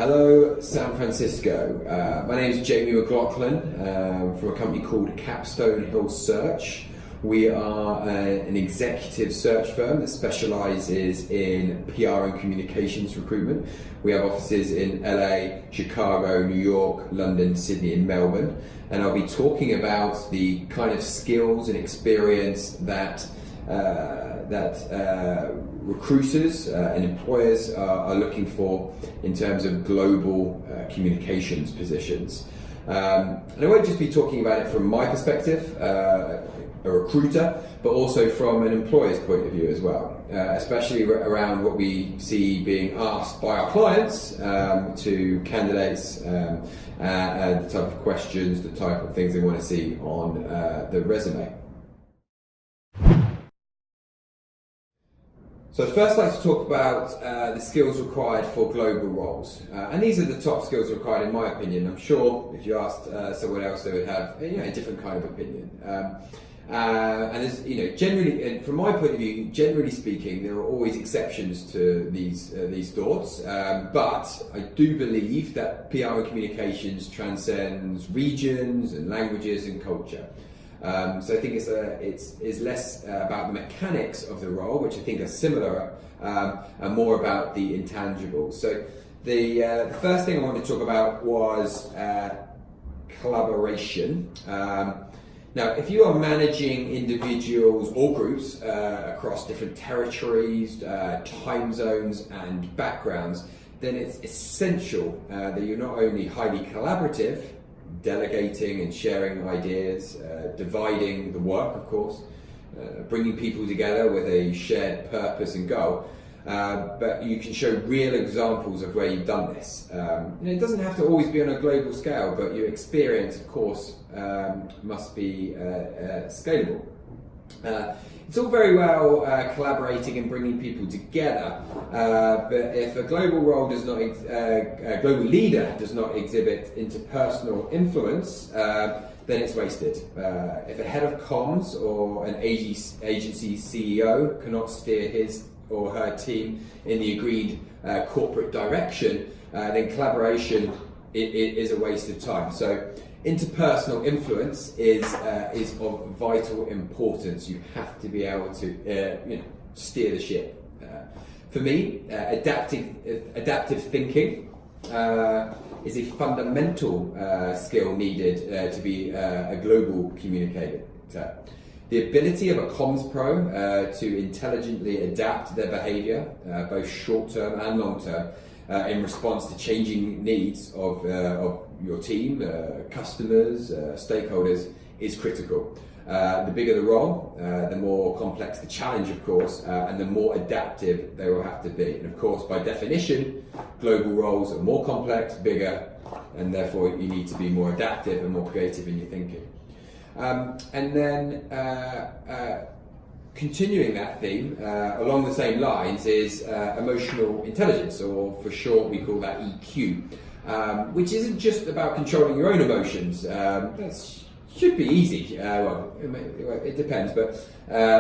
Hello, San Francisco. My name is Jamie McLaughlin from a company called Capstone Hill Search. We are an executive search firm that specialises in PR and communications recruitment. We have offices in LA, Chicago, New York, London, Sydney and Melbourne. And I'll be talking about the kind of skills and experience that recruiters and employers are looking for in terms of global communications positions. And I won't just be talking about it from my perspective, a recruiter, but also from an employer's point of view as well, especially around what we see being asked by our clients to candidates, the type of questions, the type of things they want to see on the resume. So first I'd like to talk about the skills required for global roles. And these are the top skills required in my opinion. I'm sure if you asked someone else they would have a different kind of opinion. And there's, generally, and from my point of view, generally speaking, there are always exceptions to these thoughts. But I do believe that PR and communications transcends regions and languages and culture. So I think it's less about the mechanics of the role, which I think are similar, and more about the intangibles. So the first thing I wanted to talk about was collaboration. Now, if you are managing individuals or groups across different territories, time zones and backgrounds, then it's essential that you're not only highly collaborative, delegating and sharing ideas, dividing the work, of course, bringing people together with a shared purpose and goal, but you can show real examples of where you've done this. It doesn't have to always be on a global scale, but your experience, of course, must be scalable. It's all very well collaborating and bringing people together, but if a global role does not, a global leader does not exhibit interpersonal influence, then it's wasted. If a head of comms or an agency CEO cannot steer his or her team in the agreed corporate direction, then collaboration is a waste of time. So interpersonal influence is of vital importance. You have to be able to steer the ship. For me, adaptive thinking is a fundamental skill needed to be a global communicator. The ability of a comms pro to intelligently adapt their behaviour, both short-term and long-term, in response to changing needs of your team, customers, stakeholders, is critical. The bigger the role, the more complex the challenge, of course, and the more adaptive they will have to be. And of course, by definition, global roles are more complex, bigger, and therefore you need to be more adaptive and more creative in your thinking. And then continuing that theme along the same lines is emotional intelligence, or for short we call that EQ, which isn't just about controlling your own emotions. That should be easy. Well, it depends, but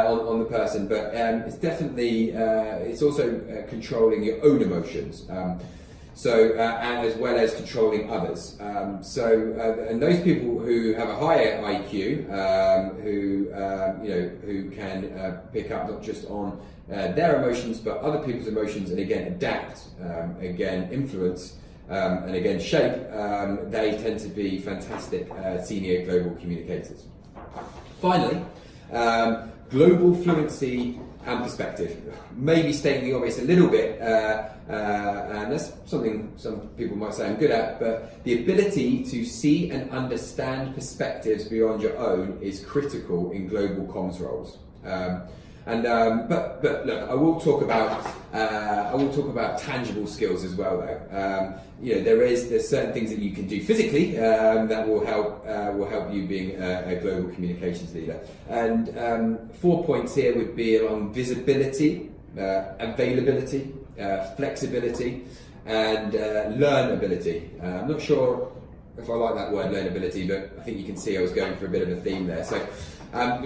on the person. But it's definitely it's also controlling your own emotions. And as well as controlling others. And those people who have a higher IQ, who can pick up not just on their emotions but other people's emotions, and again adapt, again influence, and again shape, they tend to be fantastic senior global communicators. Finally, global fluency and perspective. Maybe stating the obvious a little bit, and that's something some people might say I'm good at, but the ability to see and understand perspectives beyond your own is critical in global comms roles. But look, I will talk about tangible skills as well, though. There's certain things that you can do physically that will help you being a global communications leader. And 4 points here would be along visibility, availability, flexibility, and learnability. I'm not sure if I like that word, learnability, but I think you can see I was going for a bit of a theme there. So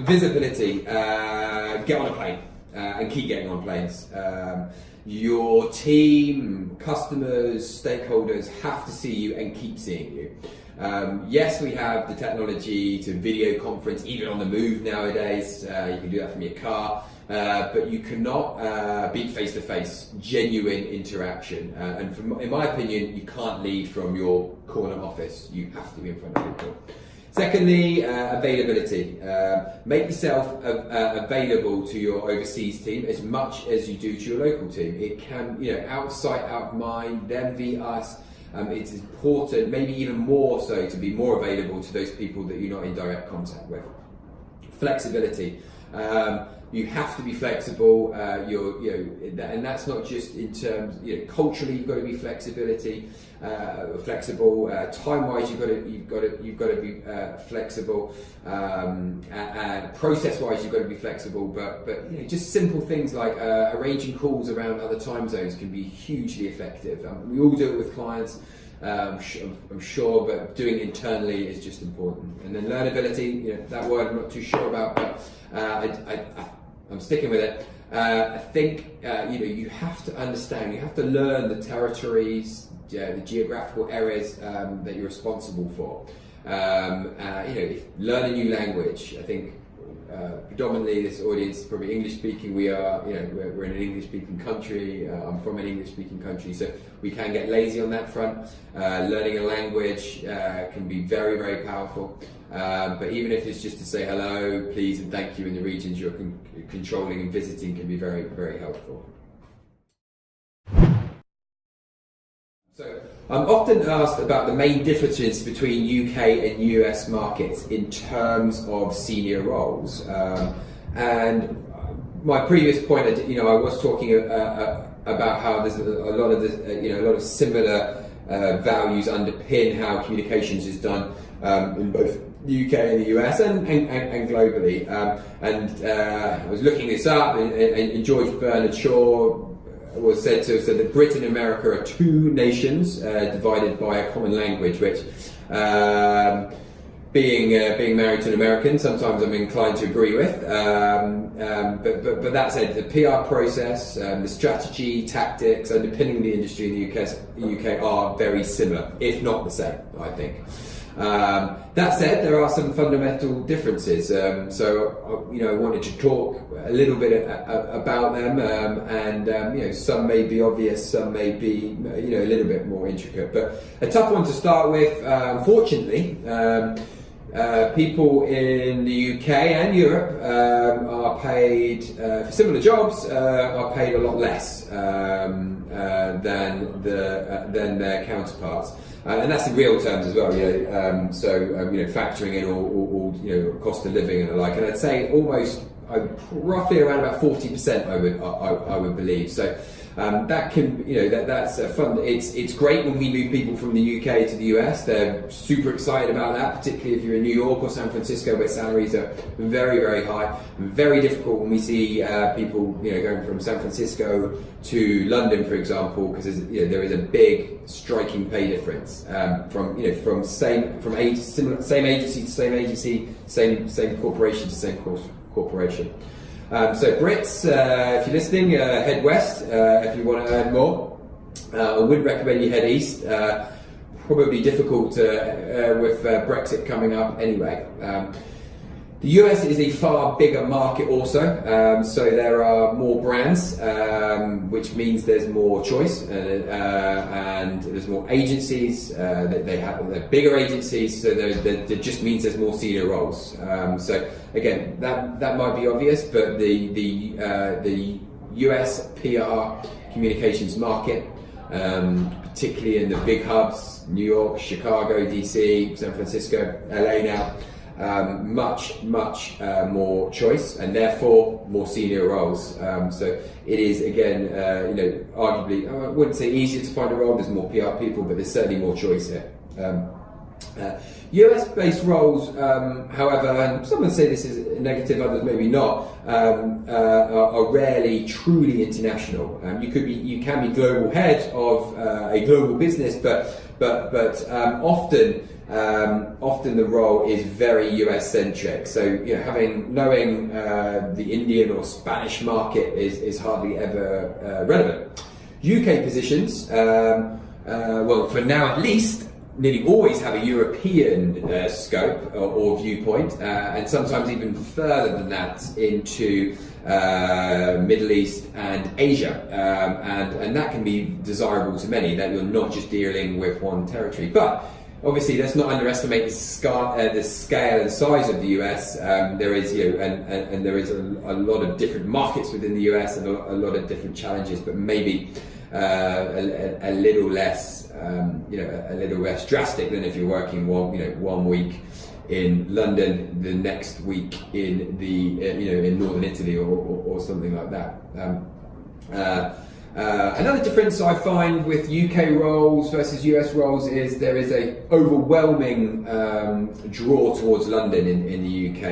visibility, get on a plane and keep getting on planes. your team, customers, stakeholders have to see you and keep seeing you. Yes, we have the technology to video conference, even on the move nowadays. You can do that from your car, but you cannot beat face-to-face, genuine interaction. In my opinion, you can't lead from your corner office. You have to be in front of people. Secondly, availability. Make yourself available to your overseas team as much as you do to your local team. It can, out of sight, out of mind, them v us. It's important, maybe even more so, to be more available to those people that you're not in direct contact with. Flexibility. You have to be flexible. And that's not just in terms. Culturally, you've got to be flexible. Time-wise, you've got to be flexible. Process-wise, you've got to be flexible. But just simple things like arranging calls around other time zones can be hugely effective. We all do it with clients. I'm sure, but doing it internally is just important. And then learnability, that word I'm not too sure about, but I'm sticking with it. I think you have to understand, you have to learn the territories, the geographical areas that you're responsible for. Learn a new language. I think predominantly this audience is probably English speaking. We're in an English speaking country. I'm from an English speaking country, so we can get lazy on that front. Learning a language can be very, very powerful. But even if it's just to say hello, please, and thank you in the regions you're controlling and visiting, can be very, very helpful. So I'm often asked about the main differences between UK and US markets in terms of senior roles. And my previous point, I was talking about how there's a lot of similar values underpin how communications is done in both the UK and the US and globally. I was looking this up, and George Bernard Shaw was said to have said that Britain and America are two nations divided by a common language, which being married to an American, sometimes I'm inclined to agree with. But that said, the PR process, the strategy, tactics underpinning the industry in the UK are very similar, if not the same, I think. That said, there are some fundamental differences. So I wanted to talk a little bit about them, and some may be obvious, some may be a little bit more intricate. But a tough one to start with, unfortunately. People in the UK and Europe are paid for similar jobs are paid a lot less than their counterparts, and that's in real terms as well. Factoring in all cost of living and the like, and I'd say almost roughly around about 40%. I would believe so. That can, that's fun. It's great when we move people from the UK to the US. They're super excited about that, particularly if you're in New York or San Francisco, where salaries are very, very high. Very difficult when we see people, going from San Francisco to London, for example, because there is a big striking pay difference from same agency to same agency, same corporation to same corporation. So Brits, if you're listening, head west if you want to earn more. I wouldn't recommend you head east. Probably difficult with Brexit coming up anyway. The US is a far bigger market also, so there are more brands, which means there's more choice, and there's more agencies. They're bigger agencies, so that just means there's more senior roles. So again, that might be obvious, but the US PR communications market, particularly in the big hubs, New York, Chicago, DC, San Francisco, LA now. Much more choice, and therefore more senior roles. So it is again, arguably, I wouldn't say easier to find a role. There's more PR people, but there's certainly more choice here. US-based roles, however, and some would say this is negative, others maybe not, are rarely truly international. You can be global head of a global business, but often often the role is very US centric. So knowing the Indian or Spanish market is hardly ever relevant. UK positions, well, for now at least, nearly always have a European scope or viewpoint, and sometimes even further than that into Middle East and Asia, and that can be desirable to many, that you're not just dealing with one territory. But obviously, let's not underestimate the scale and size of the US. There is, and there is a lot of different markets within the US and a lot of different challenges, but maybe a little less, a little less drastic than if you're working one week in London, the next week in in northern Italy or something like that. Another difference I find with UK roles versus US roles is there is a overwhelming draw towards London in the UK.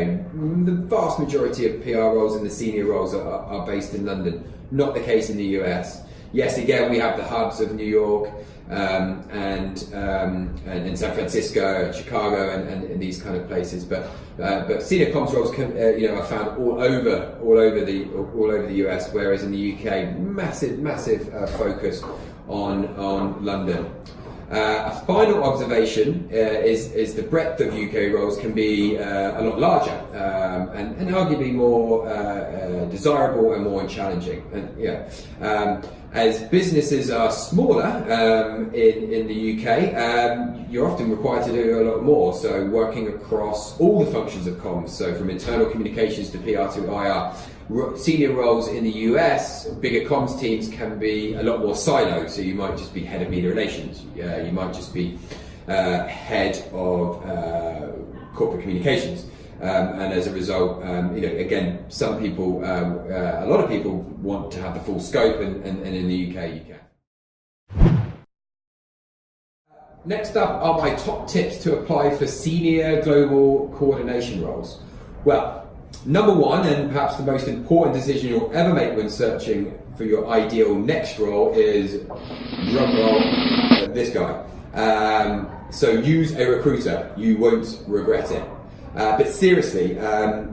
The vast majority of PR roles and the senior roles are based in London. Not the case in the US. Yes, again, we have the hubs of New York and San Francisco, and Chicago, and these kind of places. But senior comms roles are found all over the US, whereas in the UK, massive focus on London. A final observation is the breadth of UK roles can be a lot larger and arguably more desirable and more challenging. As businesses are smaller in the UK, you're often required to do a lot more. So working across all the functions of comms, so from internal communications to PR to IR. Senior roles in the US, bigger comms teams can be a lot more siloed. So you might just be head of media relations. You might just be head of corporate communications. And as a result, again, some people, a lot of people want to have the full scope, and in the UK you can. Next up are my top tips to apply for senior global coordination roles. Well, number one, and perhaps the most important decision you'll ever make when searching for your ideal next role is, drum roll, this guy. So use a recruiter, you won't regret it. But seriously,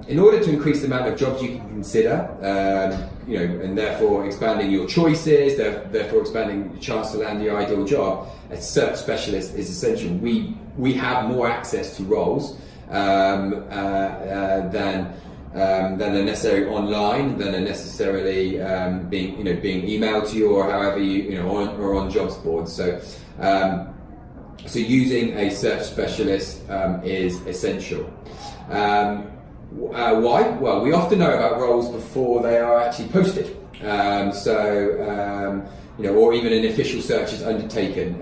in order to increase the amount of jobs you can consider, and therefore expanding your choices, therefore expanding the chance to land the ideal job, a search specialist is essential. We have more access to roles than are necessarily online, than are necessarily being emailed to you or however or on jobs boards. So using a search specialist is essential. Why? Well, we often know about roles before they are actually posted. Or even an official search is undertaken.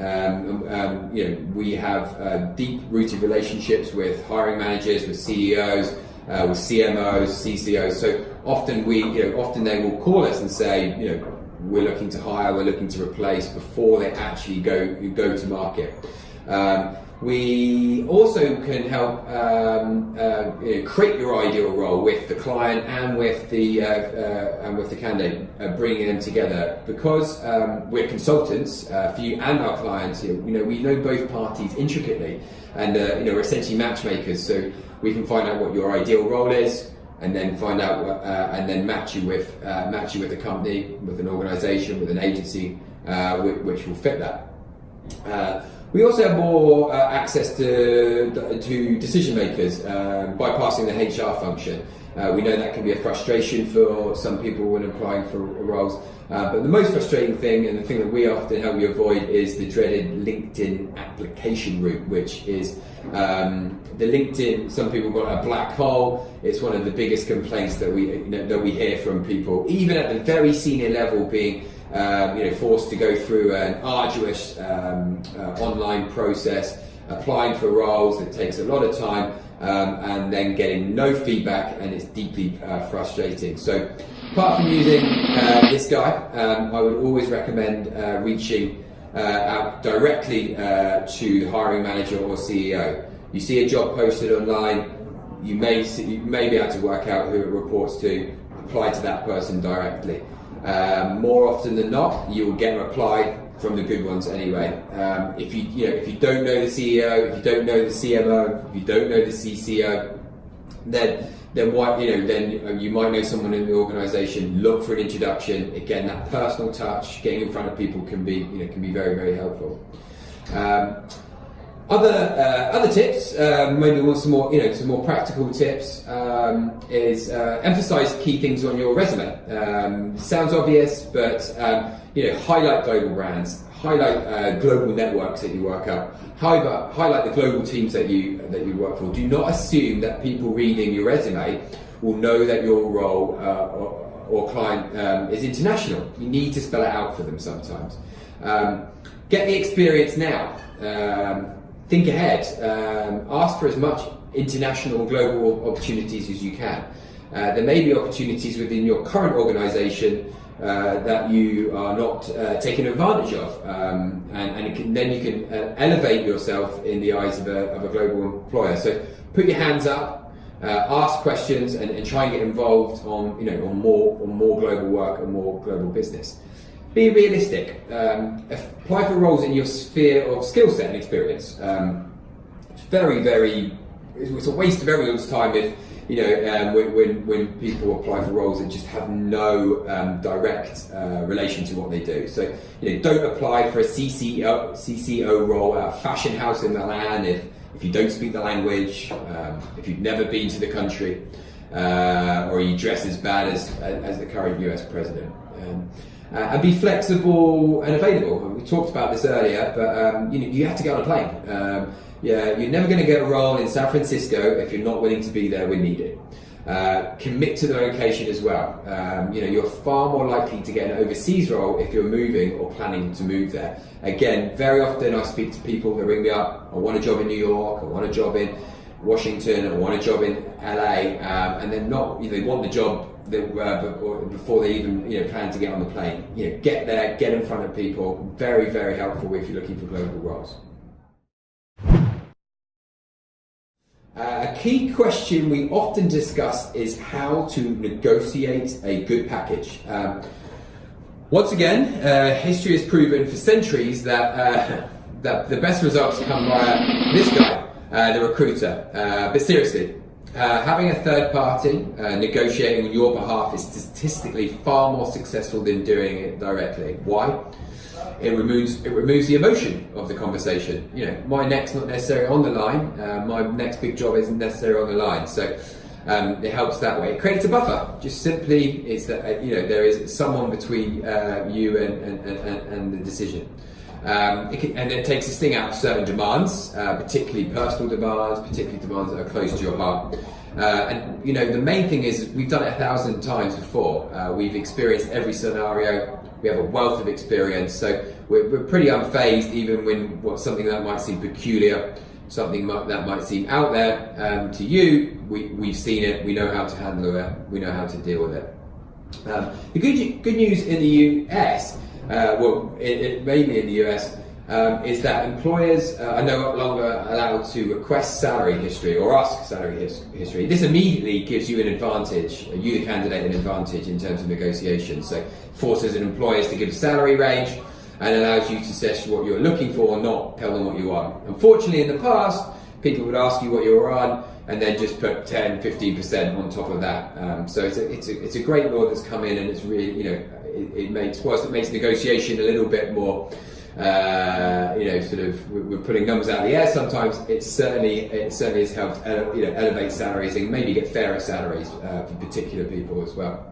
We have deep-rooted relationships with hiring managers, with CEOs, with CMOs, CCOs. So often they will call us and say, we're looking to hire, we're looking to replace before they actually go to market. We also can help create your ideal role with the client and with the candidate, bringing them together. Because we're consultants for you and our clients. We know both parties intricately, and we're essentially matchmakers. So we can find out what your ideal role is, and then find out and then match you with a company, with an organisation, with an agency, which will fit that. We also have more access to decision makers, bypassing the HR function. We know that can be a frustration for some people when applying for roles. But the most frustrating thing, and the thing that we often help you avoid, is the dreaded LinkedIn application route, which is the LinkedIn. Some people call it a black hole. It's one of the biggest complaints that we hear from people, even at the very senior level, being forced to go through an arduous online process, applying for roles that takes a lot of time, and then getting no feedback, and it's deeply frustrating. So apart from using this guy, I would always recommend reaching out directly to the hiring manager or CEO. You see a job posted online, you may be able to work out who it reports to, apply to that person directly. more often than not, you will get a reply from the good ones anyway. If you don't know the CEO, if you don't know the CMO, if you don't know the CCO, then you might know someone in the organisation. Look for an introduction. Again, that personal touch, getting in front of people can be very, very helpful. Other tips, maybe some more practical tips, is emphasise key things on your resume. Sounds obvious, but highlight global brands, highlight global networks that you work up, highlight the global teams that you work for. Do not assume that people reading your resume will know that your role or client is international. You need to spell it out for them sometimes. Get the experience now. Think ahead. Ask for as much international, global opportunities as you can. There may be opportunities within your current organisation that you are not taking advantage of, and then you can elevate yourself in the eyes of a global employer. So put your hands up, ask questions, and try and get involved on more global work and more global business. Be realistic. Apply for roles in your sphere of skill set and experience. It's a waste of everyone's time if when people apply for roles that just have no direct relation to what they do. So don't apply for a CCO role at a fashion house in Milan if you don't speak the language, if you've never been to the country, or you dress as bad as the current US president. And be flexible and available. We talked about this earlier, but you have to get on a plane. You're never going to get a role in San Francisco if you're not willing to be there when needed. Commit to the location as well. You're far more likely to get an overseas role if you're moving or planning to move there. Again, very often I speak to people that ring me up. I want a job in New York. I want a job in Washington. I want a job in LA, and they're not. They want the job before they even plan to get on the plane. Get there, get in front of people. Very, very helpful if you're looking for global roles. A key question we often discuss is how to negotiate a good package. Once again, history has proven for centuries that the best results come via this guy, the recruiter. But seriously, having a third party negotiating on your behalf is statistically far more successful than doing it directly. Why? It removes the emotion of the conversation. My neck's not necessarily on the line. My next big job isn't necessarily on the line. So it helps that way. It creates a buffer. Just simply is that there is someone between you and the decision. And it takes a sting out of certain demands, particularly personal demands, particularly demands that are close to your heart. And the main thing is we've done it 1,000 times before. We've experienced every scenario. We have a wealth of experience, so we're pretty unfazed even when something that might seem peculiar, something that might seem out there to you. We've seen it. We know how to handle it. We know how to deal with it. The good news in the US, mainly in the US, is that employers are no longer allowed to request salary history or ask salary history. This immediately gives you an advantage, you the candidate an advantage in terms of negotiation. So forces an employers to give a salary range and allows you to assess what you're looking for, not tell them what you want. Unfortunately, in the past, people would ask you what you were on and then just put 10, 15% on top of that. So it's a great law that's come in, and it's really, it makes negotiation a little bit more, we're putting numbers out of the air sometimes. It certainly has helped, elevate salaries and maybe get fairer salaries for particular people as well.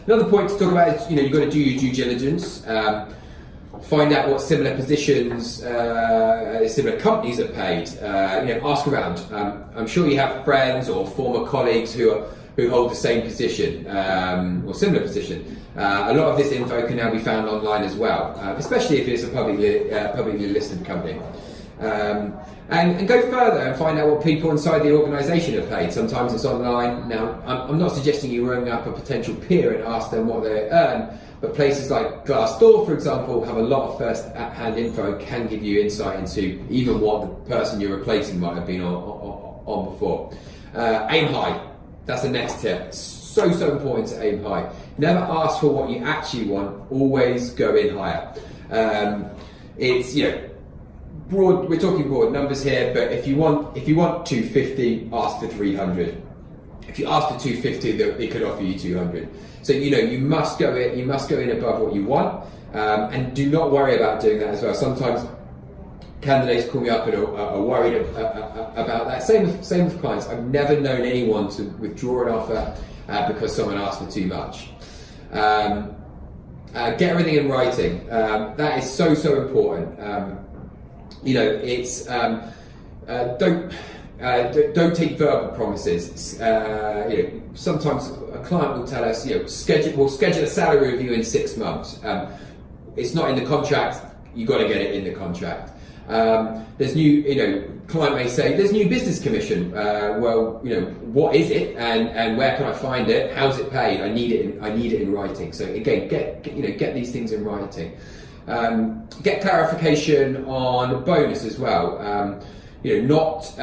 Another point to talk about is, you've got to do your due diligence. Find out what similar positions, similar companies are paid. Ask around. I'm sure you have friends or former colleagues who hold the same position or similar position. A lot of this info can now be found online as well, especially if it's a publicly listed company. And go further and find out what people inside the organisation are paid. Sometimes it's online. Now, I'm not suggesting you ring up a potential peer and ask them what they earn, but places like Glassdoor, for example, have a lot of first-hand info and can give you insight into even what the person you're replacing might have been on before. Aim high. That's the next tip. So so important to aim high. Never ask for what you actually want, always go in higher. It's, broad, we're talking broad numbers here, but if you want 250, ask for 300. If you ask for 250, they could offer you 200. So you must go in above what you want, and do not worry about doing that as well. Sometimes candidates call me up and are worried about that. Same with clients. I've never known anyone to withdraw an offer because someone asked for too much. Get everything in writing. That is so important. It's don't take verbal promises. Sometimes a client will tell us, we'll schedule a salary review in 6 months. It's not in the contract. You got to get it in the contract. There's client may say there's new business commission. What is it, and where can I find it? How's it paid? I need it in writing. So again, get these things in writing. Get clarification on bonus as well. Not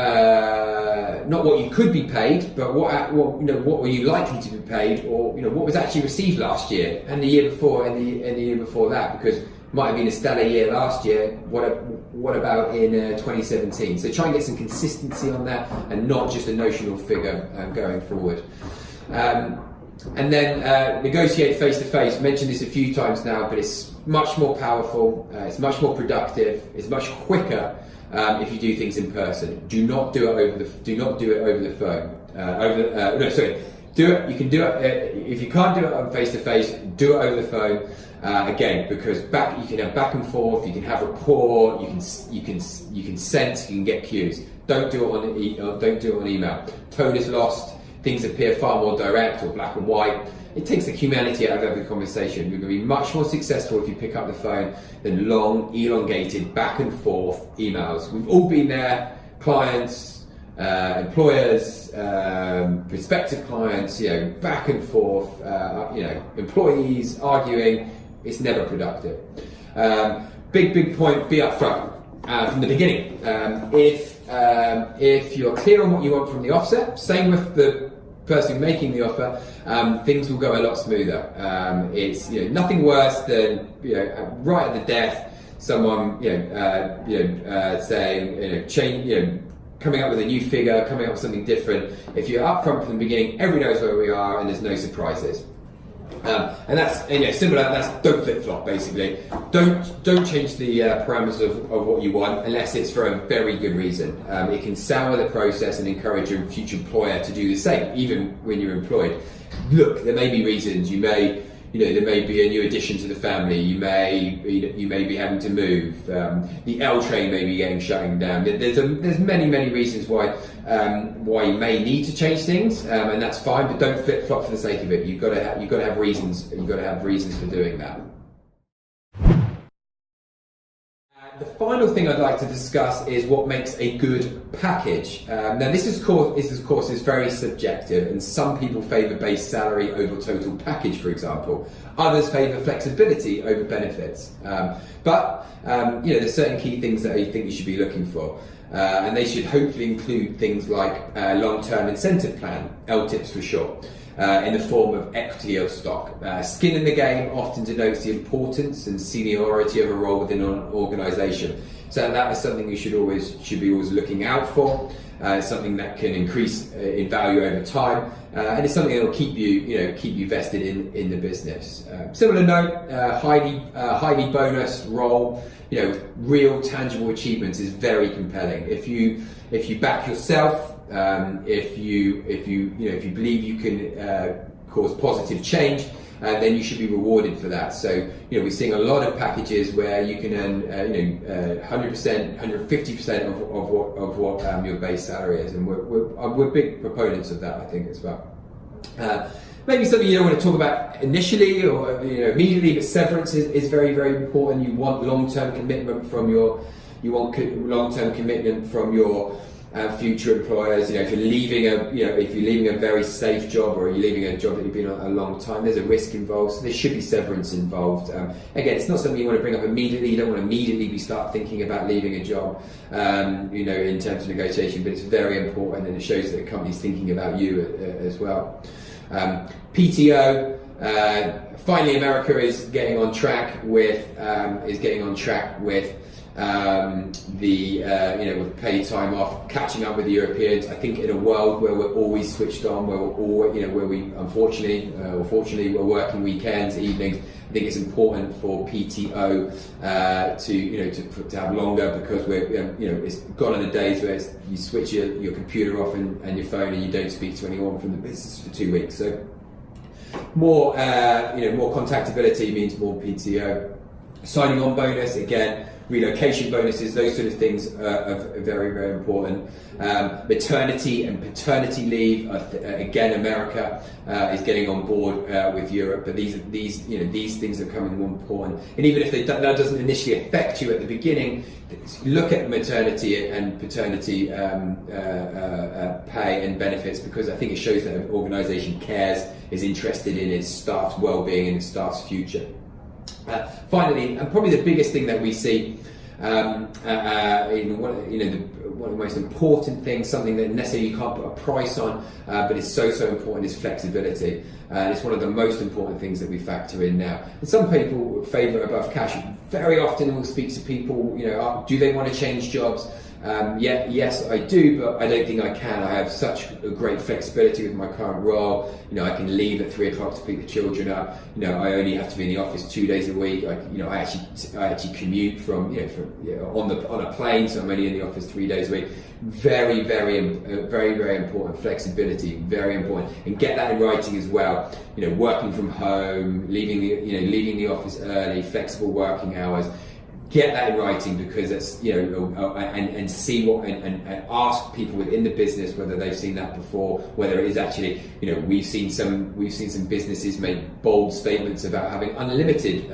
what you could be paid, but what were you likely to be paid, or what was actually received last year and the year before and the year before that, because it might have been a stellar year last year. What about in 2017? So try and get some consistency on that, and not just a notional figure going forward. And then negotiate face to face. Mentioned this a few times now, but it's much more powerful. It's much more productive. It's much quicker. If you do things in person. Do not do it over the phone. Do it. You can do it if you can't do it on face to face. Do it over the phone. Again, because you can have back and forth. You can have rapport. You can sense. You can get cues. Don't do it on email. Tone is lost. Things appear far more direct or black and white. It takes the humanity out of every conversation. You're going to be much more successful if you pick up the phone than long, elongated, back and forth emails. We've all been there, clients, employers, prospective clients, back and forth, employees arguing. It's never productive. Big point, be upfront from the beginning. If you're clear on what you want from the offset, same with the person making the offer, things will go a lot smoother. It's nothing worse than right at the death, someone saying coming up with a new figure, coming up with something different. If you're upfront from the beginning, everyone knows where we are, and there's no surprises. And that's similar. That's don't flip flop. Basically, don't change the parameters of what you want unless it's for a very good reason. It can sour the process and encourage your future employer to do the same, even when you're employed. Look, there may be reasons. There may be a new addition to the family. You may be having to move. The L train may be shutting down. There's many reasons why you may need to change things, and that's fine. But don't flip flop for the sake of it. You've got to have reasons. You've got to have reasons for doing that. The final thing I'd like to discuss is what makes a good package. Now, this of course is very subjective, and some people favour base salary over total package, for example. Others favour flexibility over benefits. But there's certain key things that I think you should be looking for, and they should hopefully include things like long-term incentive plan, LTIPs for short. In the form of equity or stock. Skin in the game often denotes the importance and seniority of a role within an organisation. So that is something you should be always looking out for. It's something that can increase in value over time, and it's something that will keep you vested in the business. Similar note, highly bonus role. Real tangible achievements is very compelling. If you back yourself. If you believe you can cause positive change, then you should be rewarded for that. So we're seeing a lot of packages where you can earn 100%, 150% of what your base salary is, and we're big proponents of that, I think, as well. Maybe something you don't want to talk about initially or immediately, but severance is very, very important. You want long-term commitment from your future employers. If you're leaving a very safe job, or you're leaving a job that you've been on a long time, there's a risk involved. So there should be severance involved. Again, it's not something you want to bring up immediately. You don't want to immediately start thinking about leaving a job, in terms of negotiation. But it's very important, and it shows that the company's thinking about you as well. PTO. Finally, America is getting on track with with paid time off, catching up with the Europeans. I think in a world where we're always switched on, where we unfortunately or fortunately we're working weekends, evenings, I think it's important for PTO to have longer, because it's gone are the days where you switch your computer off and your phone and you don't speak to anyone from the business for 2 weeks. So more contactability means more PTO. Signing on bonus, again, relocation bonuses, those sort of things are very, very important. Maternity and paternity leave, again, America is getting on board with Europe, but these things are becoming more important. And even if that doesn't initially affect you at the beginning, look at maternity and paternity pay and benefits, because I think it shows that an organisation cares, is interested in its staff's well-being and its staff's future. Finally, and probably the biggest thing that we see, one of the most important things, something that necessarily you can't put a price on, but is so important, is flexibility. And it's one of the most important things that we factor in now. And some people favour above cash. Very often we'll speak to people, do they want to change jobs? Yes, I do, but I don't think I can. I have such a great flexibility with my current role. I can leave at 3 o'clock to pick the children up. I only have to be in the office 2 days a week. I actually commute on a plane, so I'm only in the office 3 days a week. Very, very important. Flexibility, very important, and get that in writing as well. Working from home, leaving the office early, flexible working hours. Get that in writing, because it's and see what and ask people within the business whether they've seen that before, whether it is actually we've seen some businesses make bold statements about having unlimited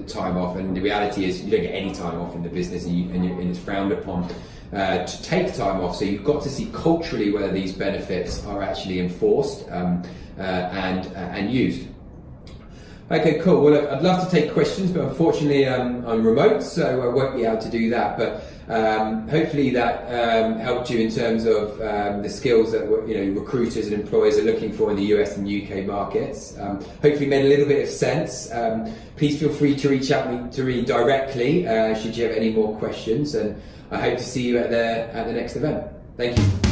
time off, and the reality is you don't get any time off in the business, and it's frowned upon to take time off. So you've got to see culturally whether these benefits are actually enforced and used. Okay, cool. Well, look, I'd love to take questions, but unfortunately I'm remote, so I won't be able to do that. But hopefully that helped you in terms of the skills that recruiters and employers are looking for in the US and UK markets. Hopefully made a little bit of sense. Please feel free to reach out to me directly should you have any more questions, and I hope to see you at the next event. Thank you.